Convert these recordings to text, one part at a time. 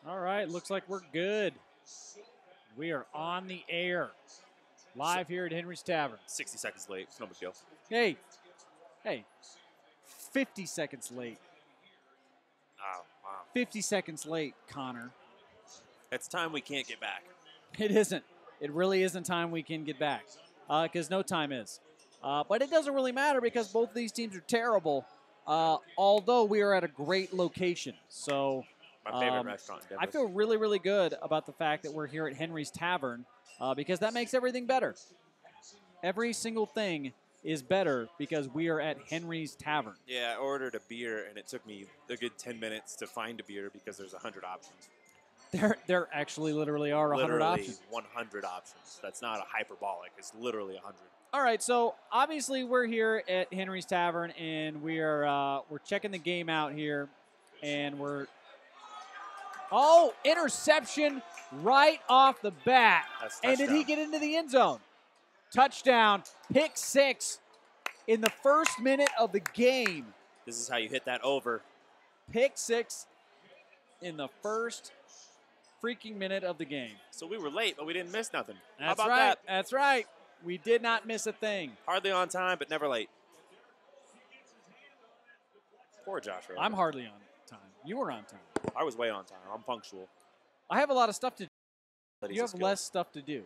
All right, looks like we're good. We are on the air, live here at Henry's Tavern. 60 seconds late. It's no big deal. Hey, 50 seconds late. Oh, wow. 50 seconds late, Connor. It's time we can't get back. It isn't. It really isn't time we can get back because no time is. But it doesn't really matter because both of these teams are terrible, although we are at a great location. So My favorite restaurant in Denver. I feel really, really good about the fact that we're here at Henry's Tavern because that makes everything better. Every single thing is better because we are at Henry's Tavern. Yeah, I ordered a beer, and it took me a good 10 minutes to find a beer because there's 100 options. There actually literally are 100 options. 100 options. That's not a hyperbolic. It's literally 100. All right, so obviously we're here at Henry's Tavern, and we're checking the game out here, and interception right off the bat. And did he get into the end zone? Touchdown, pick six in the first minute of the game. This is how you hit that over. Pick six in the first freaking minute of the game. So we were late, but we didn't miss nothing. That's how about right. that? That's right. We did not miss a thing. Hardly on time, but never late. Poor Josh. I'm hardly on time. You were on time. I was way on time. I'm punctual. I have a lot of stuff to do. You have less stuff to do.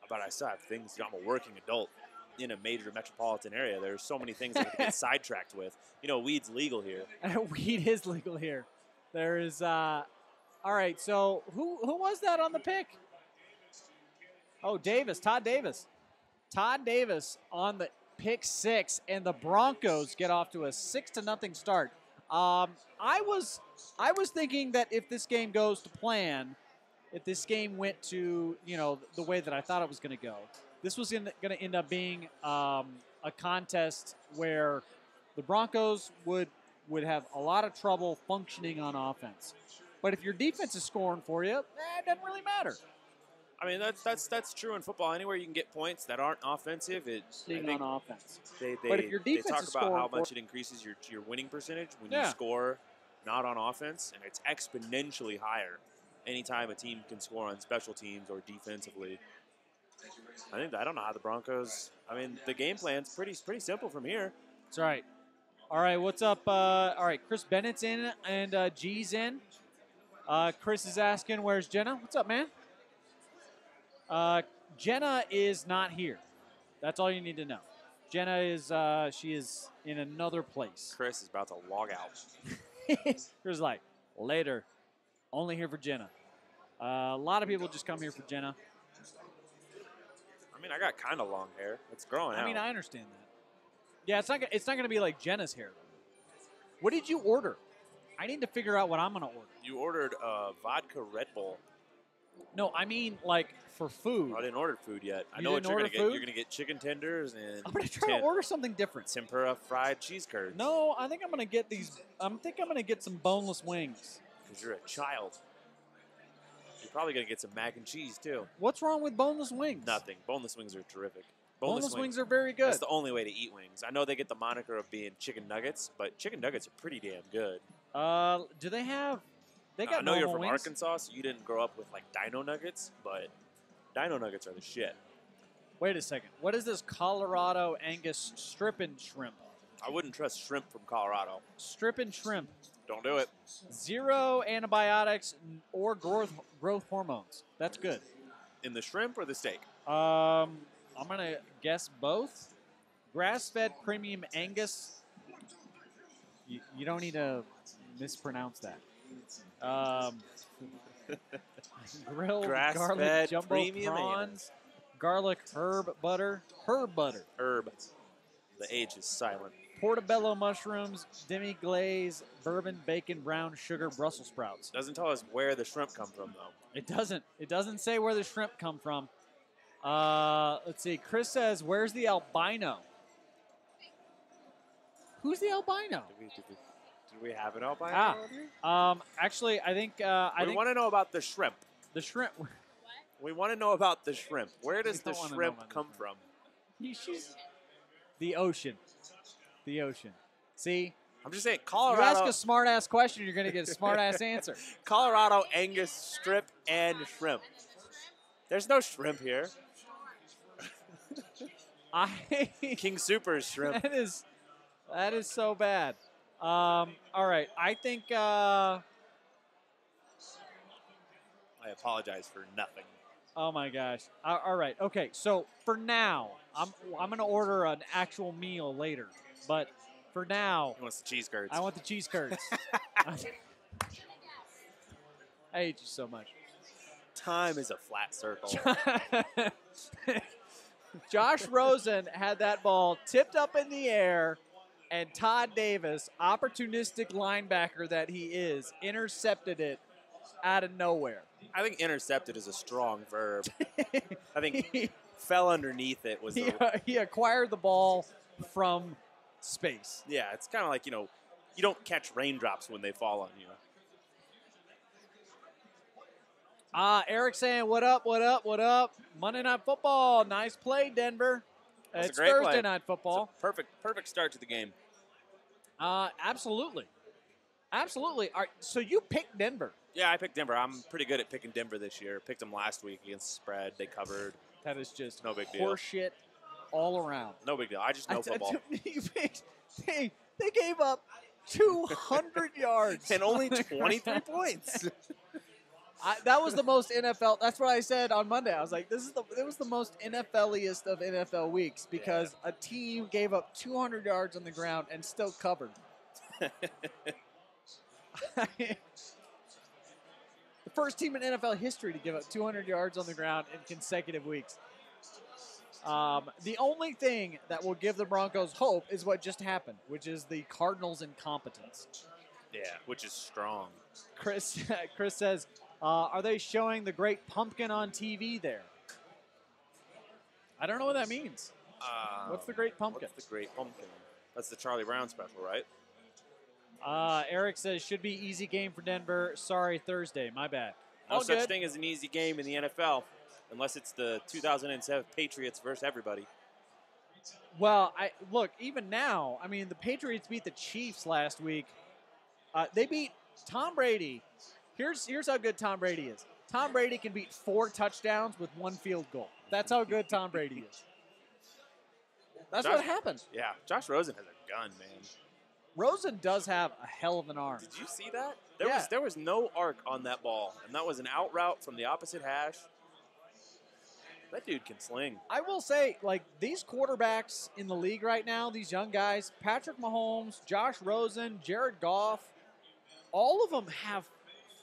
But I still have things. I'm a working adult in a major metropolitan area. There's so many things I could get sidetracked with. You know, weed's legal here. Weed is legal here. There is, all right, so who was that on the pick? Oh, Davis, Todd Davis. Todd Davis on the pick six, and the Broncos get off to a 6-0 start. I was thinking that if this game goes to plan, if this game went to, the way that I thought it was going to go, this was going to end up being a contest where the Broncos would have a lot of trouble functioning on offense. But if your defense is scoring for you, it doesn't really matter. I mean, that's true in football. Anywhere you can get points that aren't offensive, on offense. But if your defense they talk about how much it increases your winning percentage when you score not on offense, and it's exponentially higher anytime a team can score on special teams or defensively. I don't know how the Broncos. I mean, the game plan's pretty simple from here. That's right. All right, what's up? All right, Chris Bennett's in and G's in. Chris is asking, where's Jenna? What's up, man? Jenna is not here. That's all you need to know. Jenna is she is in another place. Chris is about to log out. Chris like, later. Only here for Jenna. A lot of people just come here for Jenna. I mean, I got kind of long hair. It's growing out. I mean, I understand that. Yeah, it's not going to be like Jenna's hair. What did you order? I need to figure out what I'm going to order. You ordered a vodka Red Bull. No, I mean like for food. I didn't order food yet. I You know what didn't you're order going to get. food? You're going to get chicken tenders and I'm going to try to order something different. Tempura fried cheese curds. No, I think I'm going to get these. I think I'm going to get some boneless wings. Because you're a child. You're probably going to get some mac and cheese, too. What's wrong with boneless wings? Nothing. Boneless wings are terrific. Boneless wings are very good. That's the only way to eat wings. I know they get the moniker of being chicken nuggets, but chicken nuggets are pretty damn good. Do they have... They got I know you're from wings? Arkansas, so you didn't grow up with, like, dino nuggets, but dino nuggets are the shit. Wait a second. What is this Colorado Angus strip and shrimp? I wouldn't trust shrimp from Colorado. Strip and shrimp. Don't do it. 0 antibiotics or growth hormones. That's good. In the shrimp or the steak? I'm going to guess both. Grass-fed premium Angus. You don't need to mispronounce that. Grilled garlic jumbo premium prawns. Garlic herb butter. Herb butter. Herb. The H is silent. portobello mushrooms, demi-glaze, bourbon, bacon, brown sugar, Brussels sprouts. Doesn't tell us where the shrimp come from, though. It doesn't. It doesn't say where the shrimp come from. Let's see. Chris says, where's the albino? Who's the albino? Do we have an albino? Actually, I think we want to know about the shrimp. The shrimp. We want to know about the shrimp. Where does the shrimp come from? The ocean. The ocean. See? I'm just saying, Colorado. You ask a smart-ass question, you're going to get a smart-ass answer. Colorado, Angus, strip, and shrimp. There's no shrimp here. King Super's shrimp. That is so bad. All right. I think I apologize for nothing. Oh my gosh. All right. Okay. So for now, I'm going to order an actual meal later. But for now, he wants the cheese curds. I want the cheese curds. I hate you so much. Time is a flat circle. Josh Rosen had that ball tipped up in the air, and Todd Davis, opportunistic linebacker that he is, intercepted it out of nowhere. I think intercepted is a strong verb. I think fell underneath it was he acquired the ball from space. Yeah, it's kind of like, you don't catch raindrops when they fall on you. Eric saying, what up, what up, what up? Monday Night Football. Nice play, Denver. It's Thursday Night Football. It's a perfect start to the game. Absolutely. Absolutely. All right, so you picked Denver. Yeah, I picked Denver. I'm pretty good at picking Denver this year. Picked them last week against the spread. They covered. That is just no big deal. Horseshit all around. No big deal. I just know football. They gave up 200 yards. And only 23 points. That was the most NFL. That's what I said on Monday. I was like, it was the most NFL-iest of NFL weeks because a team gave up 200 yards on the ground and still covered. The first team in NFL history to give up 200 yards on the ground in consecutive weeks. The only thing that will give the Broncos hope is what just happened, which is the Cardinals' incompetence. Yeah, which is strong. Chris says, are they showing the Great Pumpkin on TV there? I don't know what that means. What's the Great Pumpkin? What's the Great Pumpkin? That's the Charlie Brown special, right? Eric says, should be easy game for Denver. Sorry, Thursday. My bad. No such thing as an easy game in the NFL, unless it's the 2007 Patriots versus everybody. Well, look, even now, I mean, the Patriots beat the Chiefs last week. They beat Tom Brady. Here's how good Tom Brady is. Tom Brady can beat 4 touchdowns with 1 field goal. That's how good Tom Brady is. That's what happened. Yeah, Josh Rosen has a gun, man. Rosen does have a hell of an arm. Did you see that? There was no arc on that ball, and that was an out route from the opposite hash. That dude can sling. I will say, like, these quarterbacks in the league right now, these young guys, Patrick Mahomes, Josh Rosen, Jared Goff, all of them have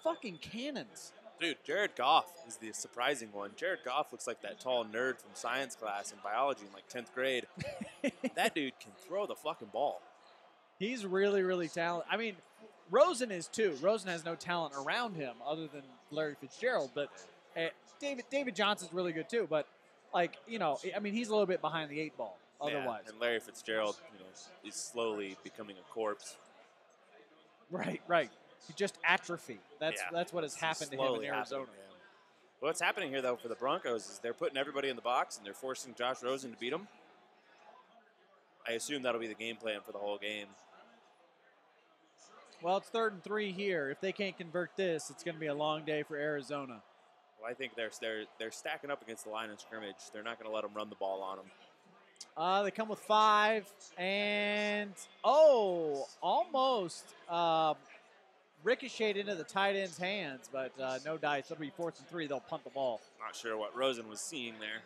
fucking cannons. Dude, Jared Goff is the surprising one. Jared Goff looks like that tall nerd from science class in biology in like 10th grade. That dude can throw the fucking ball. He's really, really talented. I mean, Rosen is too. Rosen has no talent around him other than Larry Fitzgerald, but David Johnson's really good too. But, like, I mean, he's a little bit behind the 8 ball otherwise. Yeah, and Larry Fitzgerald, is slowly becoming a corpse. Right. He just atrophied. That's what has happened to him in Arizona. What's happening here, though, for the Broncos is they're putting everybody in the box and they're forcing Josh Rosen to beat them. I assume that'll be the game plan for the whole game. Well, it's 3rd and 3 here. If they can't convert this, it's going to be a long day for Arizona. Well, I think they're stacking up against the line of scrimmage. They're not going to let them run the ball on them. They come with 5, and almost ricocheted into the tight end's hands, but no dice. It'll be 4th and 3. They'll punt the ball. Not sure what Rosen was seeing there.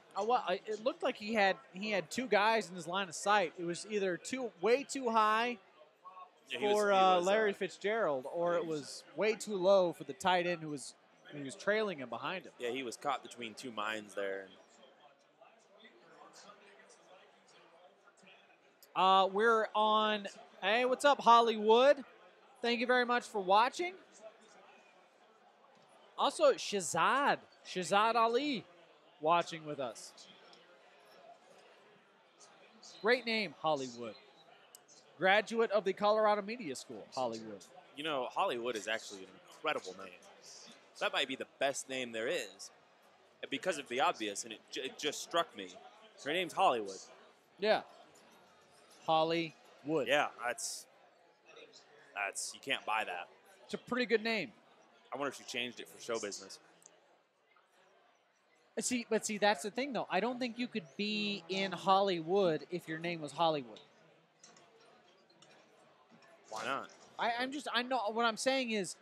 It looked like he had 2 guys in his line of sight. It was either way too high for Larry Fitzgerald, or it was way too low for the tight end who was trailing him behind him. Yeah, he was caught between 2 minds there. We're on. Hey, what's up, Hollywood? Thank you very much for watching. Also, Shazad Ali, watching with us. Great name, Hollywood. Graduate of the Colorado Media School, Hollywood. You know, Hollywood is actually an incredible name. That might be the best name there is. Because of the obvious, and it just struck me. Her name's Hollywood. Yeah. Hollywood. Yeah, that's you can't buy that. It's a pretty good name. I wonder if she changed it for show business. See, that's the thing, though. I don't think you could be in Hollywood if your name was Hollywood. Why not? I know what I'm saying is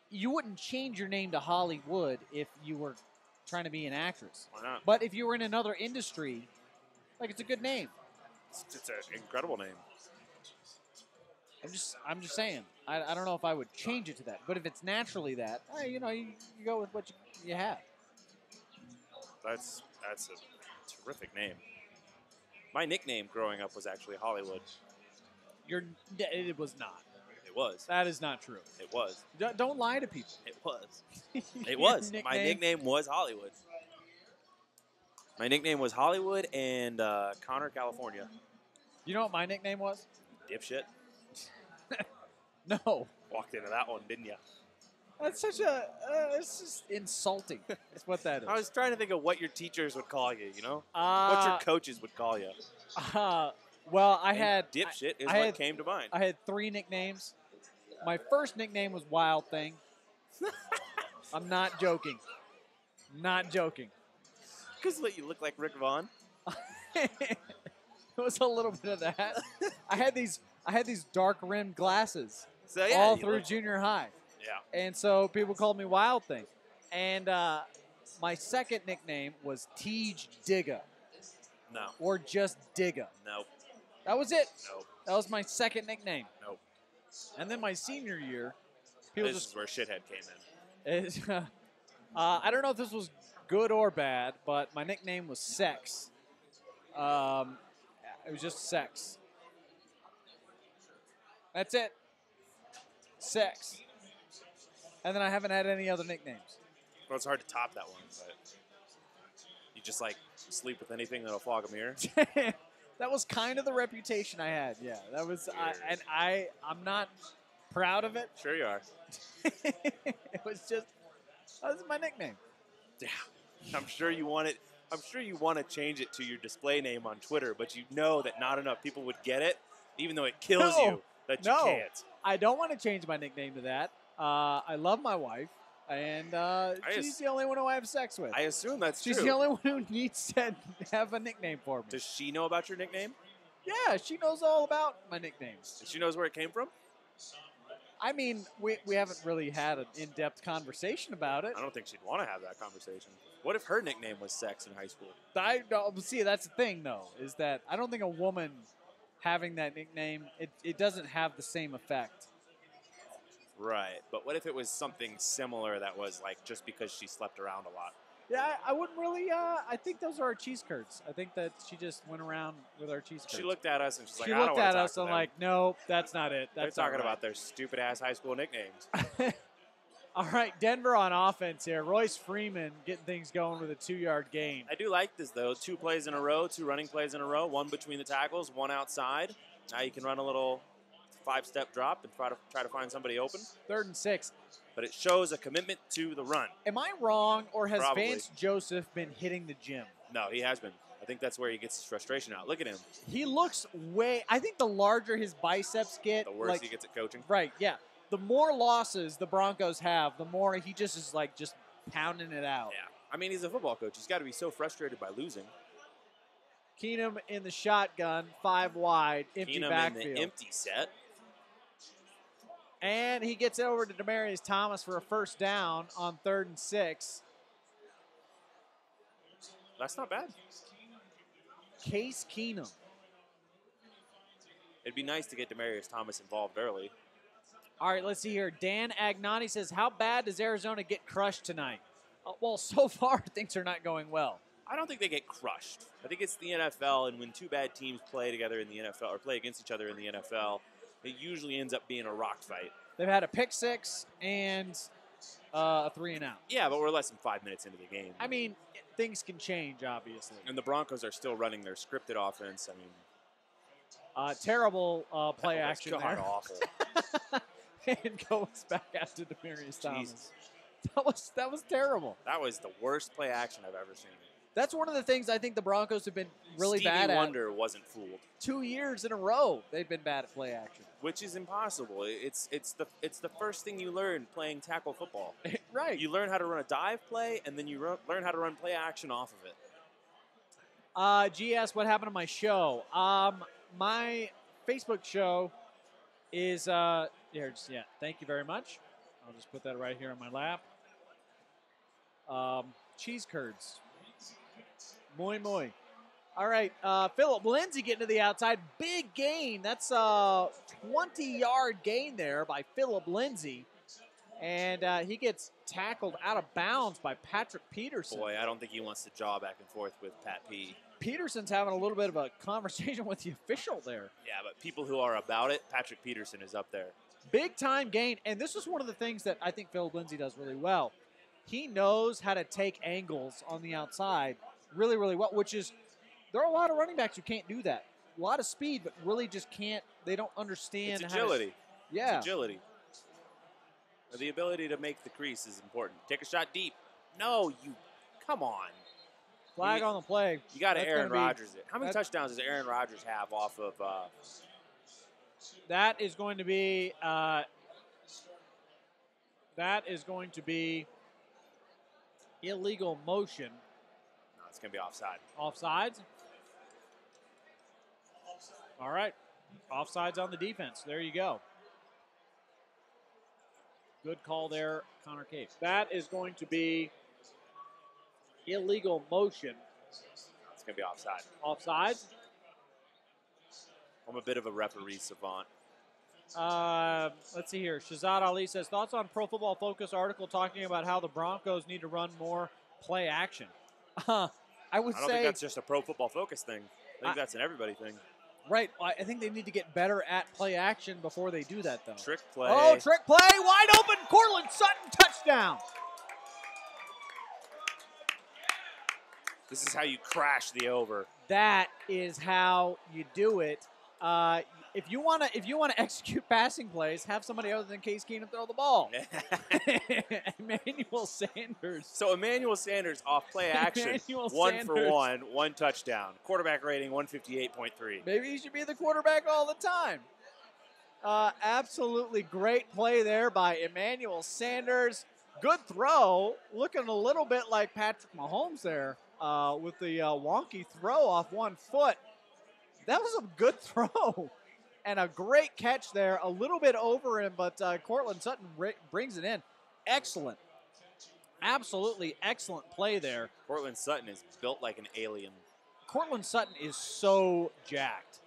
you wouldn't change your name to Hollywood if you were trying to be an actress. Why not? But if you were in another industry, like, it's a good name. It's an incredible name. I'm just saying. I don't know if I would change it to that. But if it's naturally that, you go with what you have. That's a terrific name. My nickname growing up was actually Hollywood. It was not. It was. That is not true. It was. Don't lie to people. It was. It was. My nickname was Hollywood. My nickname was Hollywood and Connor, California. You know what my nickname was? Dipshit. No. Walked into that one, didn't you? That's such it's just insulting. That's what that is. I was trying to think of what your teachers would call you, you know? What your coaches would call you. Well, Dipshit is what came to mind. I had 3 nicknames. My first nickname was Wild Thing. I'm not joking. Not joking. Because you look like Rick Vaughn. It was a little bit of that. I had these dark rimmed glasses all through junior high. Yeah. And so people called me Wild Thing. And my second nickname was Tej Digga. No. Or just Digga. Nope. That was it. Nope. That was my second nickname. Nope. And then my senior year, this is where shithead came in. I don't know if this was good or bad, but my nickname was Sex. It was just Sex. That's it. Sex. And then I haven't had any other nicknames. Well, it's hard to top that one, but you just sleep with anything that'll fog a mirror. That was kind of the reputation I had. Yeah, that was. I'm not proud of it. Sure you are. It was just. That was my nickname. Yeah, I'm sure you want it. I'm sure you want to change it to your display name on Twitter, but you know that not enough people would get it, even though it kills you that you can't. I don't want to change my nickname to that. I love my wife, and she's the only one who I have sex with. I assume that's true. She's the only one who needs to have a nickname for me. Does she know about your nickname? Yeah, she knows all about my nicknames. She knows where it came from? I mean, we haven't really had an in-depth conversation about it. I don't think she'd want to have that conversation. What if her nickname was Sex in high school? See, that's the thing, though, is that I don't think a woman having that nickname, it doesn't have the same effect. Right, but what if it was something similar that was just because she slept around a lot? Yeah, I wouldn't really. I think those are our cheese curds. I think that she just went around with our cheese curds. She looked at us and she's like, I don't want to talk to them. She looked at us and like, no, that's not it. They're talking about their stupid ass high school nicknames. All right, Denver on offense here. Royce Freeman getting things going with a 2-yard gain. I do like this though. 2 plays in a row, 2 running plays in a row, 1 between the tackles, 1 outside. Now you can run a little 5-step drop and try to find somebody open. 3rd and 6. But it shows a commitment to the run. Am I wrong, or has Probably. Vance Joseph been hitting the gym? No, he has been. I think that's where he gets his frustration out. Look at him. He looks I think the larger his biceps get, the worse he gets at coaching. Right, yeah. The more losses the Broncos have, the more he just is just pounding it out. Yeah. I mean, he's a football coach. He's got to be so frustrated by losing. Keenum in the shotgun, 5 wide, empty backfield. In the empty set. And he gets it over to Demaryius Thomas for a 1st down on 3rd and 6. That's not bad. Case Keenum. It'd be nice to get Demaryius Thomas involved early. All right, let's see here. Dan Agnani says, how bad does Arizona get crushed tonight? Well, so far, things are not going well. I don't think they get crushed. I think it's the NFL, and when two bad teams play together in the NFL or play against each other in the NFL, it usually ends up being a rock fight. They've had a pick six and a 3-and-out. Yeah, but we're less than 5 minutes into the game. I mean, things can change, obviously. And the Broncos are still running their scripted offense. I mean, terrible play action God there. Awful. And goes back out to Demaryius Thomas. That was terrible. That was the worst play action I've ever seen. That's one of the things I think the Broncos have been really bad at. Stevie Wonder wasn't fooled. 2 years in a row, they've been bad at play action. Which is impossible. It's the first thing you learn playing tackle football. Right. You learn how to run a dive play, and then you learn how to run play action off of it. GS, what happened to my show? My Facebook show is here. Yeah, thank you very much. I'll just put that right here on my lap. Cheese curds. Muy, muy. All right, Philip Lindsay getting to the outside. Big gain. That's a 20-yard gain there by Philip Lindsay. And he gets tackled out of bounds by Patrick Peterson. Boy, I don't think he wants to jaw back and forth with Pat P. Peterson's having a little bit of a conversation with the official there. Yeah, but people who are about it, Patrick Peterson is up there. Big-time gain. And this is one of the things that I think Philip Lindsay does really well. He knows how to take angles on the outside really, really well, which is there are a lot of running backs who can't do that. A lot of speed, but really just can't. They don't understand. It's agility. Yeah. It's agility. The ability to make the crease is important. Take a shot deep. No, come on. Flag on the play. You got to Aaron Rodgers it. How many touchdowns does Aaron Rodgers have off of? That is going to be. Illegal motion. No, it's going to be offside. Offsides? All right. Offsides on the defense. There you go. Good call there, Connor Cave. That is going to be illegal motion. It's going to be offside. Offsides? I'm a bit of a referee savant. Let's see here. Shazad Ali says, thoughts on Pro Football Focus article talking about how the Broncos need to run more play action. I don't think that's just a Pro Football Focus thing. I think that's an everybody thing. Right. I think they need to get better at play action before they do that, though. Trick play. Oh, trick play. Wide open. Cortland Sutton, touchdown. This is how you crash the over. That is how you do it. If you want to execute passing plays, have somebody other than Case Keenum throw the ball. Emmanuel Sanders. So Emmanuel Sanders off play action, 1 for 1, 1 touchdown. Quarterback rating 158.3. Maybe he should be the quarterback all the time. Absolutely great play there by Emmanuel Sanders. Good throw. Looking a little bit like Patrick Mahomes there with the wonky throw off one foot. That was a good throw. And a great catch there. A little bit over him, but Cortland Sutton brings it in. Excellent. Absolutely excellent play there. Cortland Sutton is built like an alien. Cortland Sutton is so jacked.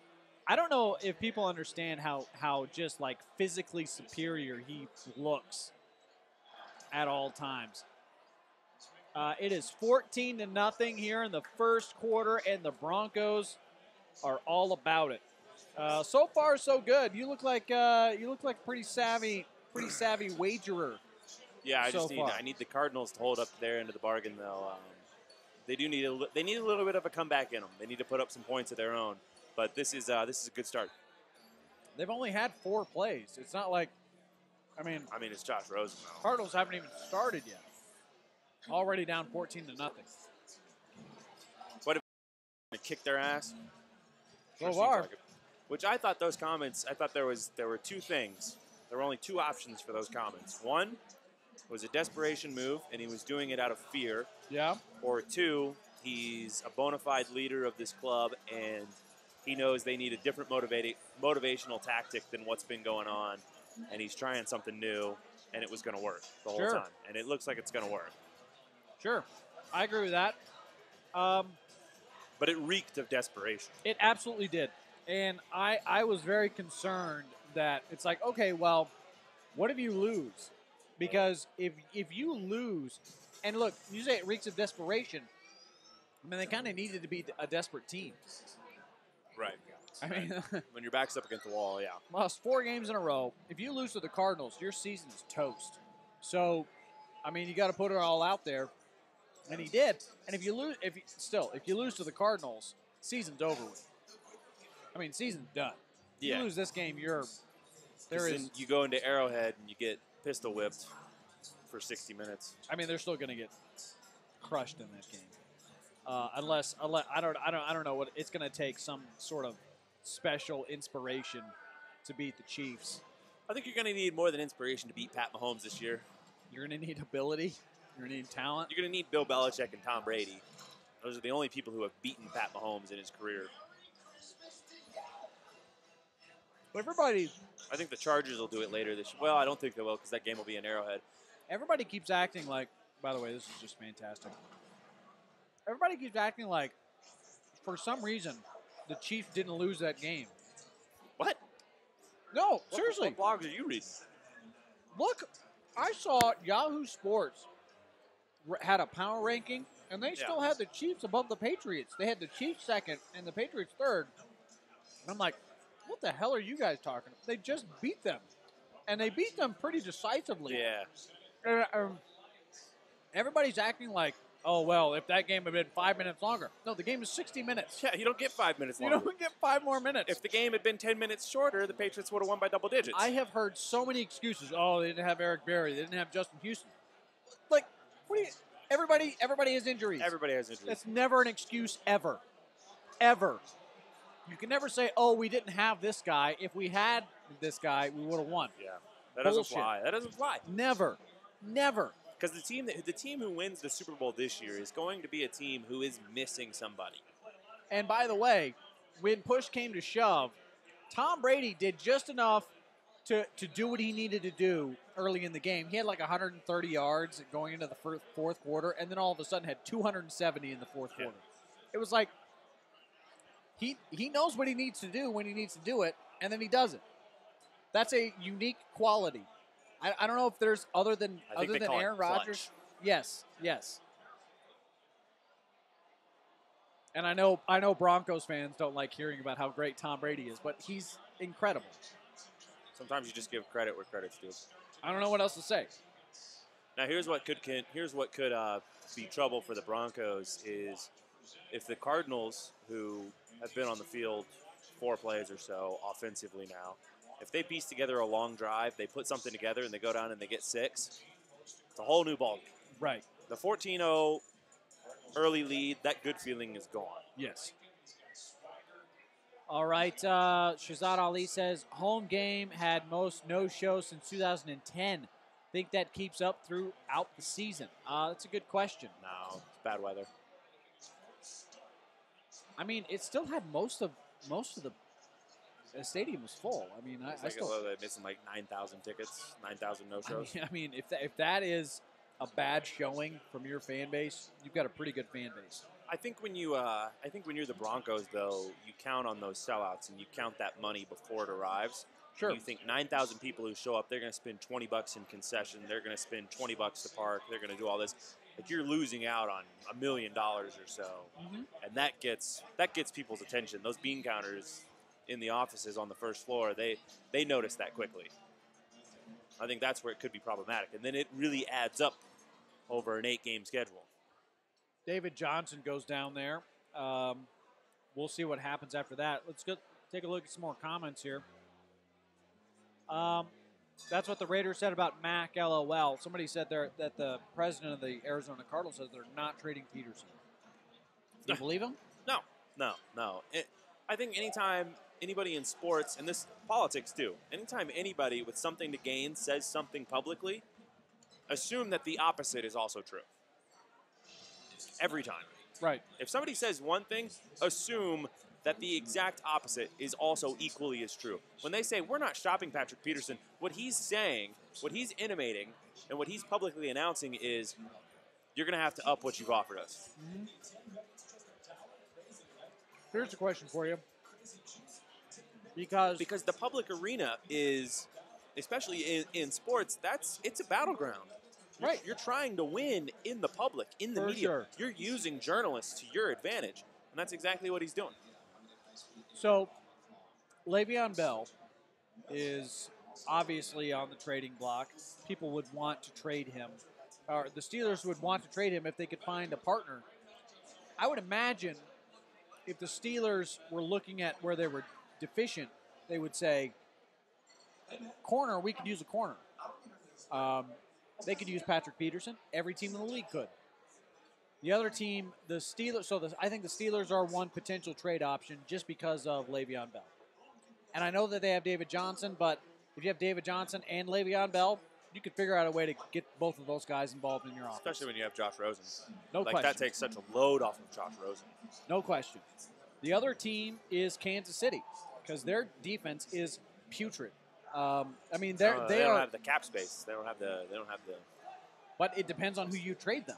I don't know if people understand how just like physically superior he looks at all times. It is 14-0 here in the first quarter, and the Broncos are all about it. So far, so good. You look like a pretty savvy wagerer. Yeah, I need the Cardinals to hold up their end of the bargain, though. They need a little bit of a comeback in them. They need to put up some points of their own. But this is a good start. They've only had 4 plays. It's not like, I mean, it's Josh Rosen. Cardinals haven't even started yet. Already down 14-0. What if they kick their ass? So far. Which I thought those comments. I thought there were 2 things. There were only 2 options for those comments. 1 was a desperation move, and he was doing it out of fear. Yeah. Or 2, he's a bona fide leader of this club, and he knows they need a different motivational tactic than what's been going on, and he's trying something new, and it was going to work the whole time. And it looks like it's going to work. Sure. I agree with that. But it reeked of desperation. It absolutely did. And I was very concerned that it's like, okay, well, what if you lose? Because if you lose, and look, you say it reeks of desperation. I mean, they kind of needed to be a desperate team. Right. I mean, when your back's up against the wall, yeah. Lost 4 games in a row. If you lose to the Cardinals, your season's toast. So, I mean, you got to put it all out there, and he did. And if you lose, if you lose to the Cardinals, season's over with. I mean, season's done. Yeah. You lose this game, you go into Arrowhead and you get pistol whipped for 60 minutes. I mean, they're still going to get crushed in that game. Unless I don't know what it's going to take, some sort of special inspiration to beat the Chiefs. I think you're going to need more than inspiration to beat Pat Mahomes this year. You're going to need ability. You're going to need talent. You're going to need Bill Belichick and Tom Brady. Those are the only people who have beaten Pat Mahomes in his career. I think the Chargers will do it later this year. Well, I don't think they will because that game will be in Arrowhead. Everybody keeps acting like, by the way, this is just fantastic. Everybody keeps acting like, for some reason, the Chiefs didn't lose that game. What? No, seriously. What blogs are you reading? Look, I saw Yahoo Sports had a power ranking, and they still had the Chiefs above the Patriots. They had the Chiefs second and the Patriots third. And I'm like, what the hell are you guys talking about? They just beat them. And they beat them pretty decisively. Yeah. Everybody's acting like, oh, well, if that game had been 5 minutes longer. No, the game is 60 minutes. Yeah, you don't get 5 minutes longer. You don't get 5 more minutes. If the game had been 10 minutes shorter, the Patriots would have won by double digits. I have heard so many excuses. Oh, they didn't have Eric Berry. They didn't have Justin Houston. Like, what do you... Everybody has injuries. Everybody has injuries. That's never an excuse ever. Ever. You can never say, oh, we didn't have this guy. If we had this guy, we would have won. Yeah. That doesn't fly. That doesn't fly. Never. Never. Because the team who wins the Super Bowl this year is going to be a team who is missing somebody. And by the way, when push came to shove, Tom Brady did just enough to do what he needed to do early in the game. He had like 130 yards going into the fourth quarter, and then all of a sudden had 270 in the fourth quarter. It was like he knows what he needs to do when he needs to do it, and then he does it. That's a unique quality. I don't know if there's other than Aaron Rodgers. Yes. And I know Broncos fans don't like hearing about how great Tom Brady is, but he's incredible. Sometimes you just give credit where credit's due. I don't know what else to say. Now here's what could be trouble for the Broncos is if the Cardinals, who have been on the field 4 plays or so offensively now, if they piece together a long drive, they put something together and they go down and they get 6, it's a whole new ballgame. Right. The 14-0 early lead, that good feeling is gone. Yes. All right. Shazad Ali says, home game had most no-shows since 2010. Think that keeps up throughout the season? That's a good question. No, it's bad weather. I mean, it still had most of the stadium was full. I mean, I still they're missing like 9,000 tickets, 9,000 no-shows. I mean, if that is a bad showing from your fan base, you've got a pretty good fan base. I think when you're the Broncos, though, you count on those sellouts and you count that money before it arrives. Sure. And you think 9,000 people who show up, they're going to spend $20 in concession. They're going to spend $20 to park. They're going to do all this. Like you're losing out on $1 million or so, and that gets people's attention. Those bean counters in the offices on the first floor, they notice that quickly. I think that's where it could be problematic, and then it really adds up over an 8-game schedule. David Johnson goes down there. We'll see what happens after that. Let's go take a look at some more comments here. That's what the Raiders said about Mac, LOL. Somebody said there that the president of the Arizona Cardinals says they're not trading Peterson. Do you believe him? No. I think anytime anybody in sports, and this politics too, anytime anybody with something to gain says something publicly, assume that the opposite is also true. Every time. Right. If somebody says one thing, assume that the exact opposite is also equally as true. When they say, we're not shopping Patrick Peterson, what he's saying, what he's intimating, and what he's publicly announcing is, you're going to have to up what you've offered us. Mm-hmm. Here's a question for you. Because the public arena is, especially in sports, it's a battleground. Right. You're trying to win in the public, in the media. Sure. You're using journalists to your advantage, and that's exactly what he's doing. So, Le'Veon Bell is obviously on the trading block. People would want to trade him, or the Steelers would want to trade him if they could find a partner. I would imagine if the Steelers were looking at where they were deficient, they would say, corner, we could use a corner. They could use Patrick Peterson. Every team in the league could. The other team, the Steelers, I think the Steelers are one potential trade option just because of Le'Veon Bell. And I know that they have David Johnson, but if you have David Johnson and Le'Veon Bell, you could figure out a way to get both of those guys involved in your offense. Especially when you have Josh Rosen. No question. That takes such a load off of Josh Rosen. No question. The other team is Kansas City because their defense is putrid. I mean, they don't have the cap space. They don't have the. But it depends on who you trade them.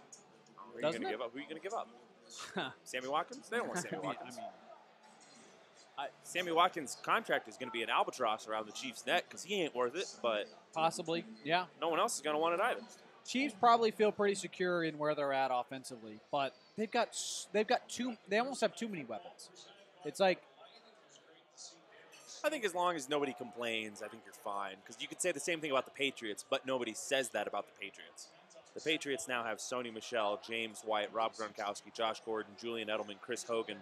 Who are you going to give up? Who are you going to give up? Sammy Watkins? They don't want Sammy Watkins. Sammy Watkins' contract is going to be an albatross around the Chiefs' neck because he ain't worth it. But possibly, yeah. No one else is going to want it either. Chiefs probably feel pretty secure in where they're at offensively, but they almost have too many weapons. It's like, I think as long as nobody complains, I think you're fine. Because you could say the same thing about the Patriots, but nobody says that about the Patriots. The Patriots now have Sony Michel, James White, Rob Gronkowski, Josh Gordon, Julian Edelman, Chris Hogan.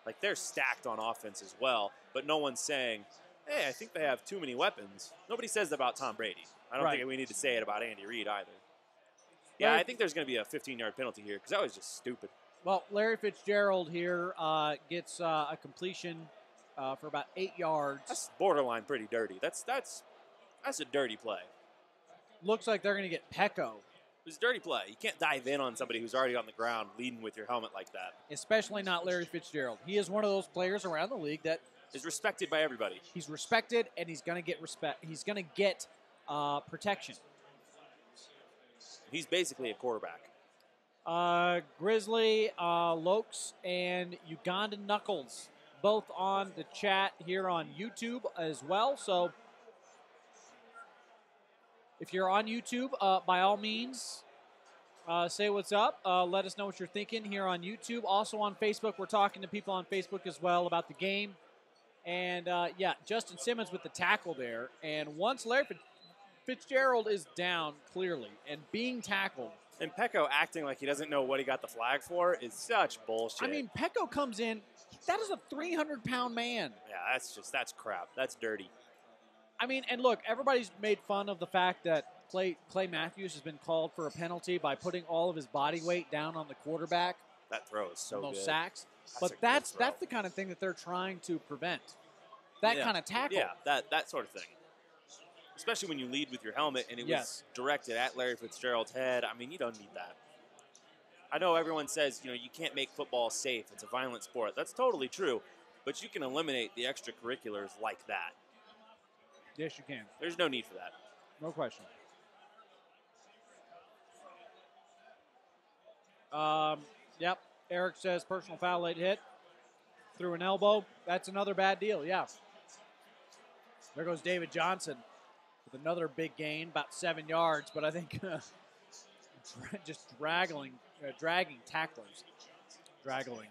Like, they're stacked on offense as well, but no one's saying, hey, I think they have too many weapons. Nobody says that about Tom Brady. I don't think we need to say it about Andy Reid either. Yeah, I think there's going to be a 15-yard penalty here because that was just stupid. Well, Larry Fitzgerald here gets a completion for about 8 yards. That's borderline pretty dirty. That's a dirty play. Looks like they're going to get Pecco. It was a dirty play. You can't dive in on somebody who's already on the ground leading with your helmet like that. Especially not Larry Fitzgerald. He is one of those players around the league that is respected by everybody. He's respected, and he's going to get respect. He's going to get protection. He's basically a quarterback. Grizzly, Lokes, and Ugandan Knuckles, both on the chat here on YouTube as well. So if you're on YouTube, by all means, say what's up. Let us know what you're thinking here on YouTube. Also on Facebook, we're talking to people on Facebook as well about the game. And, yeah, Justin Simmons with the tackle there. And once Larry Fitzgerald is down, clearly, and being tackled. And Pecco acting like he doesn't know what he got the flag for is such bullshit. I mean, Pecco comes in. That is a 300-pound man. Yeah, that's crap. That's dirty. I mean, and look, everybody's made fun of the fact that Clay Matthews has been called for a penalty by putting all of his body weight down on the quarterback. That throw is so good. Those sacks. But that's the kind of thing that they're trying to prevent. That kind of tackle. Yeah, that sort of thing. Especially when you lead with your helmet and it was directed at Larry Fitzgerald's head. I mean, you don't need that. I know everyone says, you can't make football safe. It's a violent sport. That's totally true. But you can eliminate the extracurriculars like that. Yes, you can. There's no need for that. No question. Yep. Eric says personal foul, late hit. Through an elbow. That's another bad deal, yeah. There goes David Johnson with another big gain, about 7 yards, but I think just dragging tacklers. Draggling.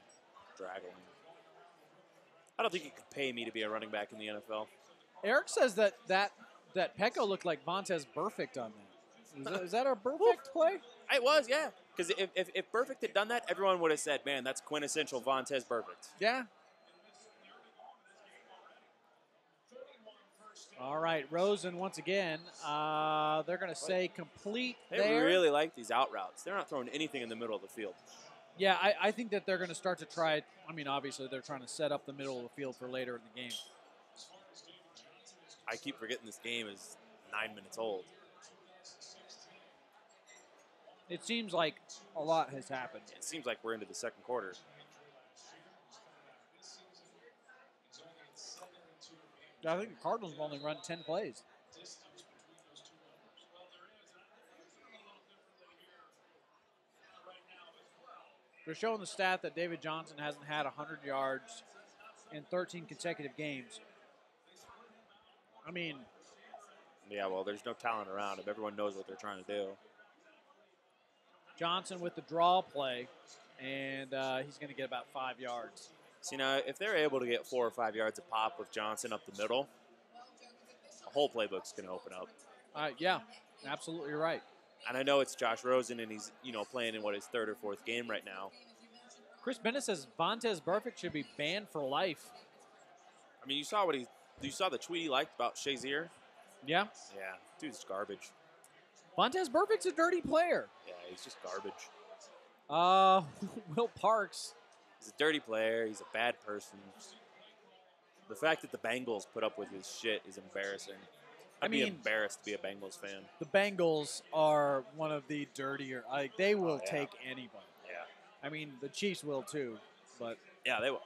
I don't think you could pay me to be a running back in the NFL. Eric says that Pecco looked like Vontaze Burfict on that. Is that a Burfict play? It was, yeah. Because if Burfict had done that, everyone would have said, man, that's quintessential Vontaze Burfict. Yeah. All right, Rosen once again. They're going to say complete there. They really like these out routes. They're not throwing anything in the middle of the field. Yeah, I think that they're going to start to try. I mean, obviously, they're trying to set up the middle of the field for later in the game. I keep forgetting this game is 9 minutes old. It seems like a lot has happened. It seems like we're into the second quarter. I think the Cardinals have only run 10 plays. They're showing the stat that David Johnson hasn't had 100 yards in 13 consecutive games. I mean... Yeah, well, there's no talent around him. Everyone knows what they're trying to do. Johnson with the draw play, and he's going to get about 5 yards. See, now, if they're able to get 4 or 5 yards a pop with Johnson up the middle, the whole playbook's going to open up. Yeah, absolutely right. And I know it's Josh Rosen, and he's playing in his 3rd or 4th game right now. Chris Bennett says Vontaze Burfict should be banned for life. I mean, you saw the tweet he liked about Shazier? Yeah? Yeah, dude's garbage. Vontaze Burfict's a dirty player. Yeah, he's just garbage. Will Parks. He's a dirty player. He's a bad person. The fact that the Bengals put up with his shit is embarrassing. I'd be embarrassed to be a Bengals fan. The Bengals are one of the dirtier. They will take anybody. Yeah. I mean, the Chiefs will too, but yeah, they will.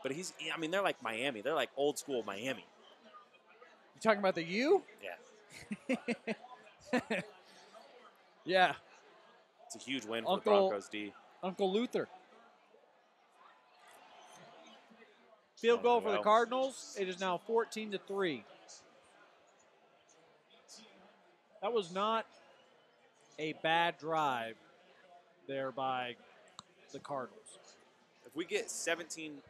But they're like Miami. They're like old school Miami. You talking about the U? Yeah. Yeah. It's a huge win for the Broncos D. Uncle Luther. Field goal for the Cardinals. It is now 14-3. That was not a bad drive there by the Cardinals. If we get 17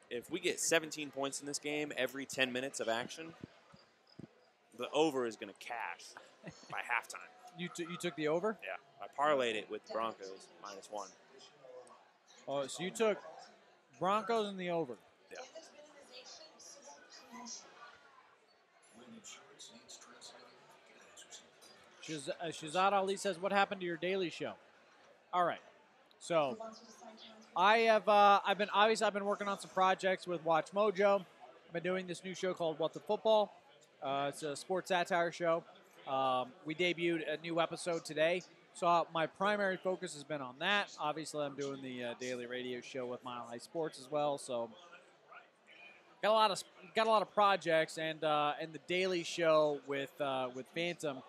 points in this game every 10 minutes of action, the over is going to cash by halftime. You took the over? Yeah. I parlayed it with the Broncos -1. Oh, so you took Broncos and the over. Yeah. Shazad Ali says, "What happened to your daily show?" All right, so I've been working on some projects with Watch Mojo. I've been doing this new show called What the Football. It's a sports satire show. We debuted a new episode today, so my primary focus has been on that. Obviously, I'm doing the daily radio show with Mile High Sports as well, so got a lot of projects, and the daily show with Phantom.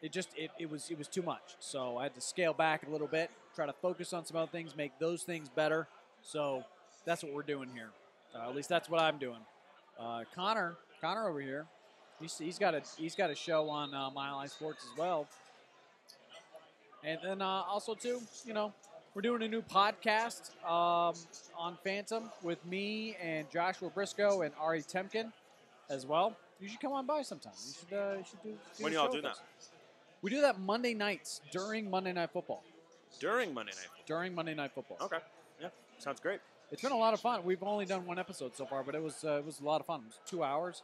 It was too much, so I had to scale back a little bit, try to focus on some other things, make those things better. So that's what we're doing here. At least that's what I'm doing. Connor over here, he's got a show on Mile High Sports as well. And then also too, we're doing a new podcast on Phantom with me and Joshua Briscoe and Ari Temkin as well. You should come on by sometime. You should do when y'all do that? We do that Monday nights during Monday Night Football. During Monday Night Football? During Monday Night Football. Okay. Yeah. Sounds great. It's been a lot of fun. We've only done one episode so far, but it was a lot of fun. It was 2 hours.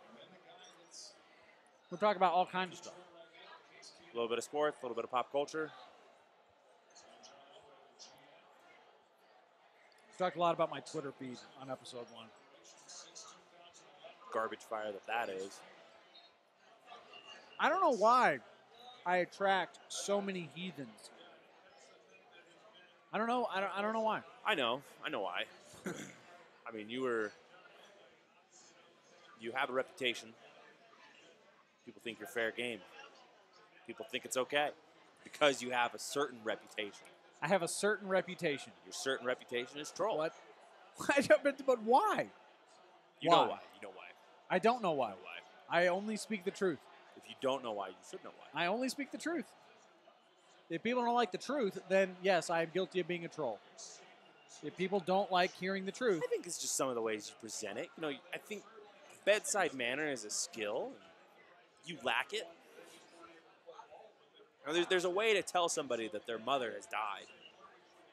We'll talk about all kinds of stuff. A little bit of sports, a little bit of pop culture. We talked a lot about my Twitter feed on episode 1. Garbage fire that is. I don't know why I attract so many heathens. I don't know. I don't know why. I know why. I mean, you have a reputation. People think you're fair game. People think it's okay because you have a certain reputation. I have a certain reputation. Your certain reputation is troll. What? But why? You know why. I don't know why. I only speak the truth. If you don't know why, you should know why. I only speak the truth. If people don't like the truth, then yes, I am guilty of being a troll. If people don't like hearing the truth. I think it's just some of the ways you present it. I think bedside manner is a skill. You lack it. There's a way to tell somebody that their mother has died.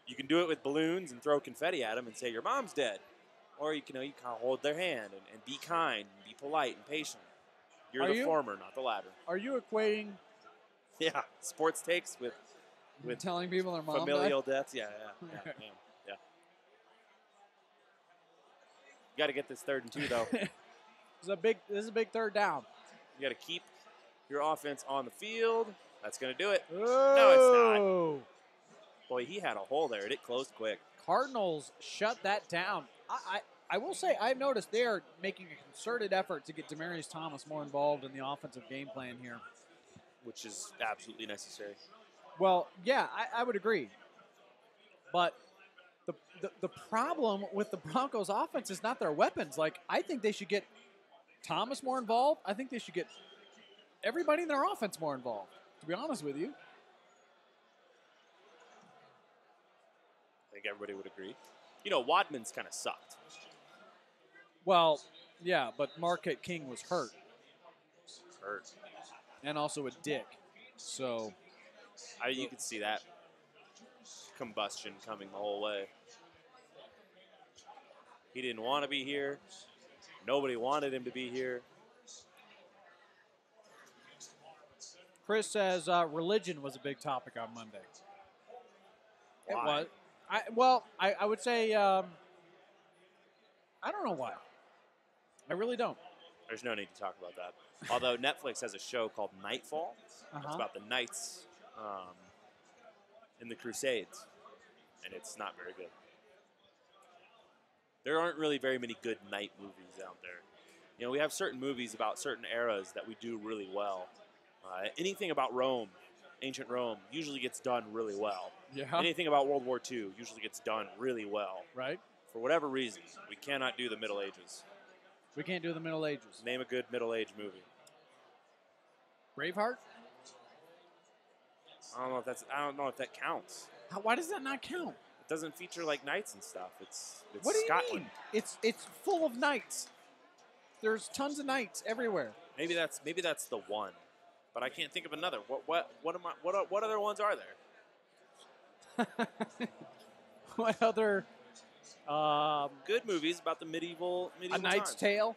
You can do it with balloons and throw confetti at them and say, your mom's dead. Or you kind of hold their hand and be kind and be polite and patient. You're the former, not the latter. Are you equating sports takes with telling people their mom familial deaths? Yeah. You got to get this 3rd and 2, though. This is a big 3rd down. You got to keep your offense on the field. That's going to do it. Oh. No, it's not. Boy, he had a hole there. It closed quick. Cardinals shut that down. I will say I've noticed they're making a concerted effort to get Demaryius Thomas more involved in the offensive game plan here. Which is absolutely necessary. Well, yeah, I would agree. But the problem with the Broncos offense is not their weapons. Like, I think they should get Thomas more involved. I think they should get everybody in their offense more involved, to be honest with you. think everybody would agree. You know, Wadman's kind of sucked. Well, yeah, but Marquette King was hurt. Hurt. And also a dick. So. You could see that combustion coming the whole way. He didn't want to be here. Nobody wanted him to be here. Chris says religion was a big topic on Monday. Why? It was. I would say I don't know why. I really don't. There's no need to talk about that. Although Netflix has a show called Nightfall. It's about the knights in the Crusades. And it's not very good. There aren't really very many good knight movies out there. You know, we have certain movies about certain eras that we do really well. Anything about Rome, ancient Rome, usually gets done really well. Yeah. Anything about World War II usually gets done really well. Right. For whatever reason, we cannot do the Middle Ages. We can't do the Middle Ages. Name a good Middle Age movie. Braveheart? I don't know if that counts. Why does that not count? It doesn't feature like knights and stuff. It's what do you Scotland. mean? It's full of knights. There's tons of knights everywhere. Maybe that's the one, but I can't think of another. What other ones are there? What other good movies about the medieval A Knight's times? Tale?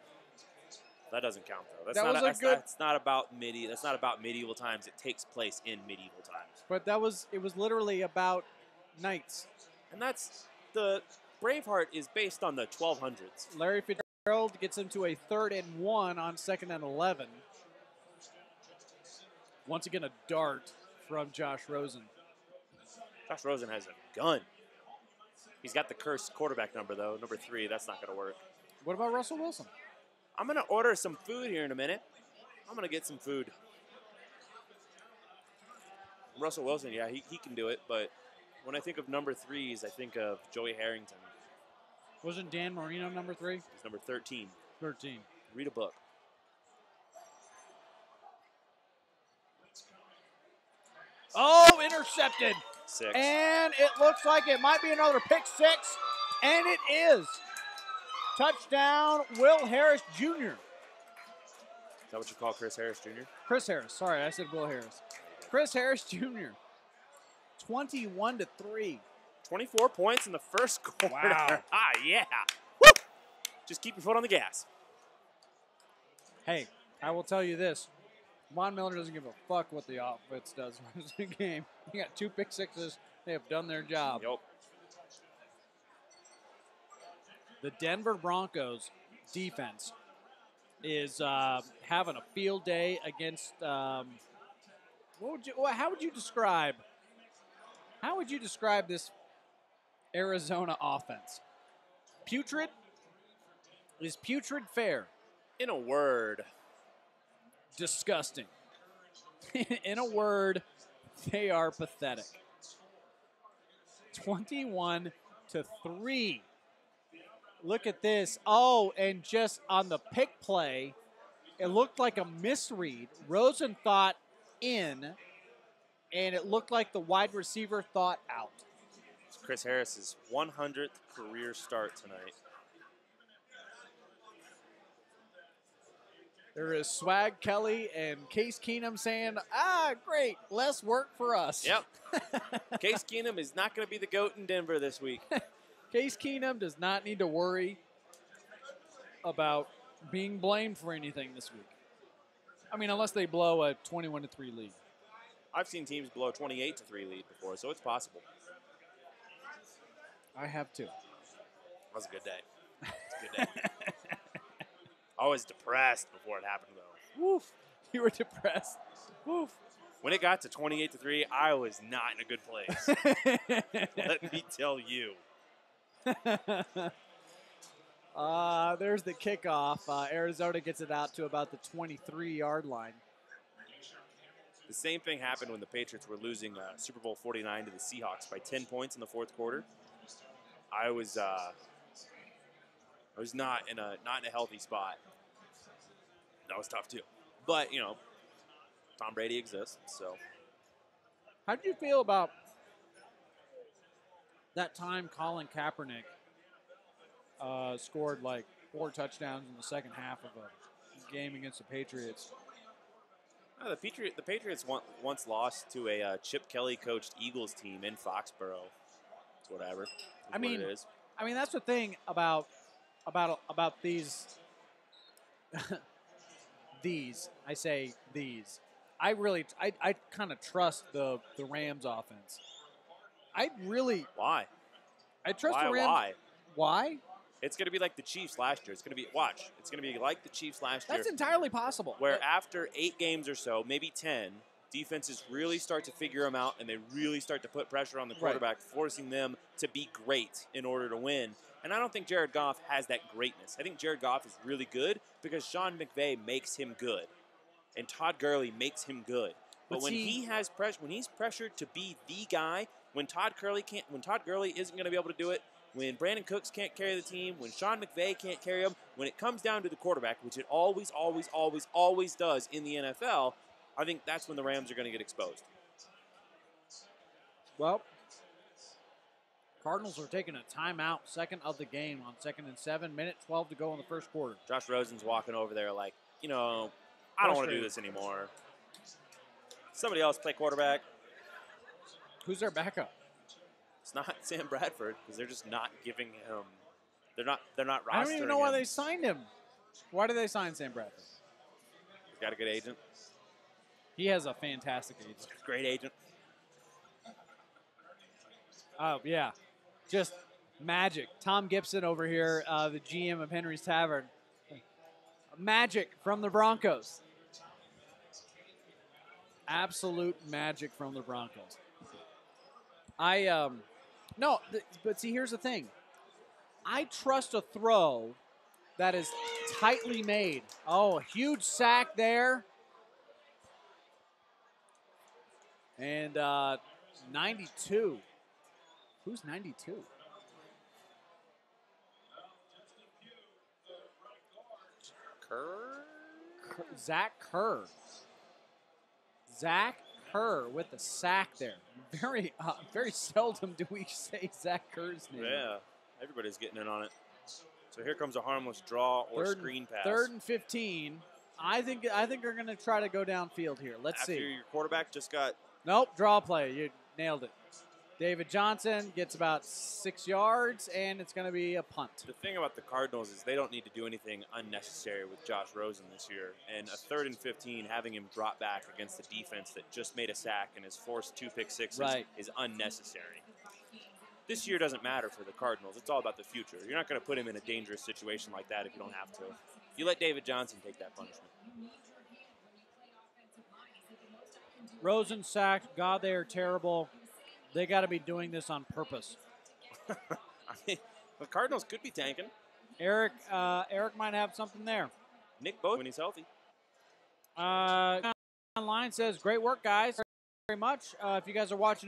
That doesn't count though. That's not about medieval times. It takes place in medieval times. But it was literally about knights. And that's the Braveheart is based on the 1200s. Larry Fitzgerald gets him to a 3rd and 1 on 2nd and 11. Once again, a dart from Josh Rosen. Josh Rosen has a gun. He's got the cursed quarterback number, though. Number 3, that's not going to work. What about Russell Wilson? I'm going to order some food here in a minute. I'm going to get some food. Russell Wilson, yeah, he can do it, but when I think of number 3s, I think of Joey Harrington. Wasn't Dan Marino number 3? He's number 13. 13. Read a book. Oh, intercepted. 6. And it looks like it might be another pick 6. And it is. Touchdown, Will Harris Jr. Is that what you call Chris Harris Jr.? Chris Harris. Sorry, I said Will Harris. Chris Harris Jr. 21-3. 24 points in the first quarter. Wow. Yeah. Woo! Just keep your foot on the gas. Hey, I will tell you this. Von Miller doesn't give a fuck what the offense does in the game. He got 2 pick 6s. They have done their job. Yep. The Denver Broncos defense is having a field day against how would you describe this Arizona offense? Putrid? Is putrid fair? In a word. Disgusting. In a word, they are pathetic. 21-3. Look at this. Oh, and just on the pick play, it looked like a misread. Rosen thought in, and it looked like the wide receiver thought out. It's Chris Harris's 100th career start tonight. There is Swag Kelly and Case Keenum saying, great, less work for us. Yep. Case Keenum is not going to be the GOAT in Denver this week. Case Keenum does not need to worry about being blamed for anything this week. I mean, unless they blow a 21-3 lead. I've seen teams blow a 28-3 lead before, so it's possible. I have too. That was a good day. It's a good day. I was depressed before it happened, though. Woof. You were depressed. Woof. When it got to 28-3, I was not in a good place. Let me tell you. There's the kickoff. Arizona gets it out to about the 23-yard line. The same thing happened when the Patriots were losing Super Bowl 49 to the Seahawks by 10 points in the fourth quarter. I was not in a healthy spot. That was tough too. But, you know, Tom Brady exists, so. How did you feel about that time Colin Kaepernick scored like 4 touchdowns in the second half of a game against the Patriots. Oh, the Patriots once lost to a Chip Kelly coached Eagles team in Foxborough. It's whatever. I mean, what it is. I mean that's the thing about these. I say these. I kind of trust the Rams offense. Why? I trust the Rams. Why? It's going to be like the Chiefs last year. It's going to be like the Chiefs last year. That's entirely possible. Where after 8 games or so, maybe 10, defenses really start to figure them out and they really start to put pressure on the quarterback, forcing them to be great in order to win. And I don't think Jared Goff has that greatness. I think Jared Goff is really good because Sean McVay makes him good. And Todd Gurley makes him good. But when he's pressured to be the guy, when Todd Gurley isn't going to be able to do it, when Brandon Cooks can't carry the team, when Sean McVay can't carry him, when it comes down to the quarterback, which it always does in the NFL, I think that's when the Rams are going to get exposed. Well, Cardinals are taking a timeout, second of the game on 2nd and 7, minute 12 to go in the first quarter. Josh Rosen's walking over there like, I don't want to do this anymore. Somebody else play quarterback. Who's their backup? It's not Sam Bradford because they're just not giving him. They're not rostering I don't even know why they signed him. Why did they sign Sam Bradford? He's got a good agent. He has a fantastic agent. Great agent. Oh yeah, just magic. Tom Gibson over here, the GM of Henry's Tavern. Magic from the Broncos. Absolute magic from the Broncos. But see, here's the thing. I trust a throw that is tightly made. Oh, a huge sack there. And 92. Who's 92? Zach Kerr. Zach Kerr with the sack there. Very seldom do we say Zach Kerr's name. Yeah, everybody's getting in on it. So here comes a harmless draw or screen pass. 3rd and 15. I think they're going to try to go downfield here. Let's see. After your quarterback just got... Nope, draw play. You nailed it. David Johnson gets about 6 yards, and it's going to be a punt. The thing about the Cardinals is they don't need to do anything unnecessary with Josh Rosen this year. And a 3rd and 15, having him drop back against the defense that just made a sack and has forced 2 pick sixes is unnecessary. This year doesn't matter for the Cardinals. It's all about the future. You're not going to put him in a dangerous situation like that if you don't have to. You let David Johnson take that punishment. Rosen sacked. God, they are terrible. They got to be doing this on purpose. I mean, the Cardinals could be tanking. Eric might have something there. Nick Bosa when he's healthy. Online says, great work, guys. Very much. If you guys are watching on